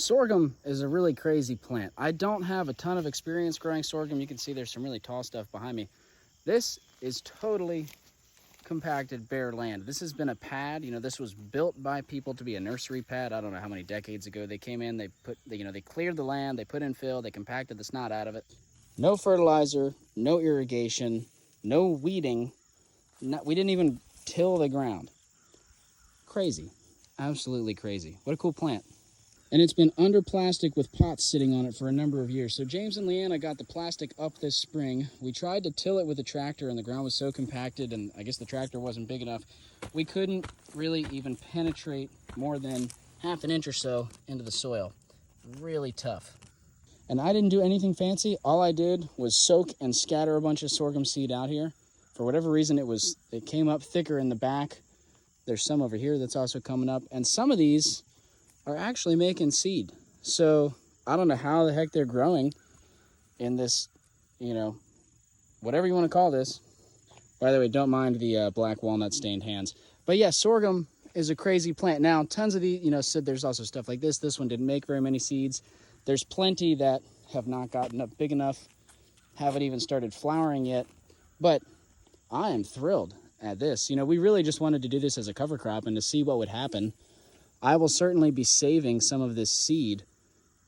Sorghum is a really crazy plant. I don't have a ton of experience growing sorghum. You can see there's some really tall stuff behind me. This is totally compacted bare land. This has been a pad. You know, this was built by people to be a nursery pad. I don't know how many decades ago they came in, they cleared the land, they put in fill, they compacted the snot out of it. No fertilizer, no irrigation, no weeding. We didn't even till the ground. Crazy. Absolutely crazy. What a cool plant. And it's been under plastic with pots sitting on it for a number of years. So James and Leanna got the plastic up this spring. We tried to till it with a tractor and the ground was so compacted, and I guess the tractor wasn't big enough. We couldn't really even penetrate more than half an inch or so into the soil. Really tough. And I didn't do anything fancy. All I did was soak and scatter a bunch of sorghum seed out here. For whatever reason, it came up thicker in the back. There's some over here that's also coming up. And some of these are actually making seed. So I don't know how the heck they're growing in this, you know, whatever you want to call this. By the way, don't mind the black walnut stained hands. But yeah, sorghum is a crazy plant. Now, tons of the, so there's also stuff like this. This one didn't make very many seeds. There's plenty that have not gotten up big enough, haven't even started flowering yet. But I am thrilled at this. We really just wanted to do this as a cover crop and to see what would happen. I will certainly be saving some of this seed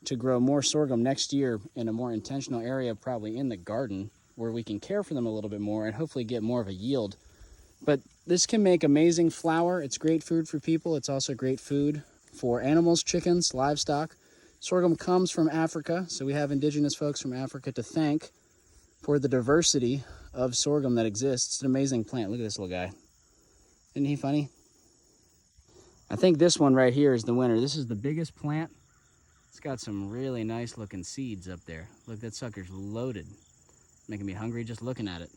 to grow more sorghum next year in a more intentional area, probably in the garden, where we can care for them a little bit more and hopefully get more of a yield. But this can make amazing flour. It's great food for people. It's also great food for animals, chickens, livestock. Sorghum comes from Africa, so we have indigenous folks from Africa to thank for the diversity of sorghum that exists. It's an amazing plant. Look at this little guy. Isn't he funny? I think this one right here is the winner. This is the biggest plant. It's got some really nice looking seeds up there. Look, that sucker's loaded. Making me hungry just looking at it.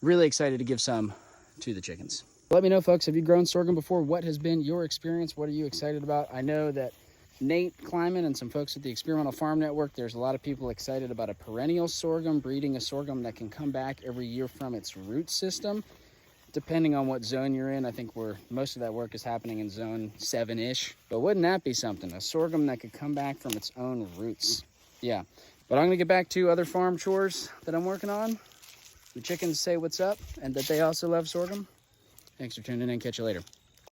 Really excited to give some to the chickens. Let me know, folks, have you grown sorghum before? What has been your experience? What are you excited about? I know that Nate Kleiman and some folks at the Experimental Farm Network, there's a lot of people excited about a perennial sorghum, breeding a sorghum that can come back every year from its root system. Depending on what zone you're in, I think most of that work is happening in zone 7-ish. But wouldn't that be something? A sorghum that could come back from its own roots. Yeah, but I'm gonna get back to other farm chores that I'm working on. The chickens say what's up and that they also love sorghum. Thanks for tuning in. Catch you later.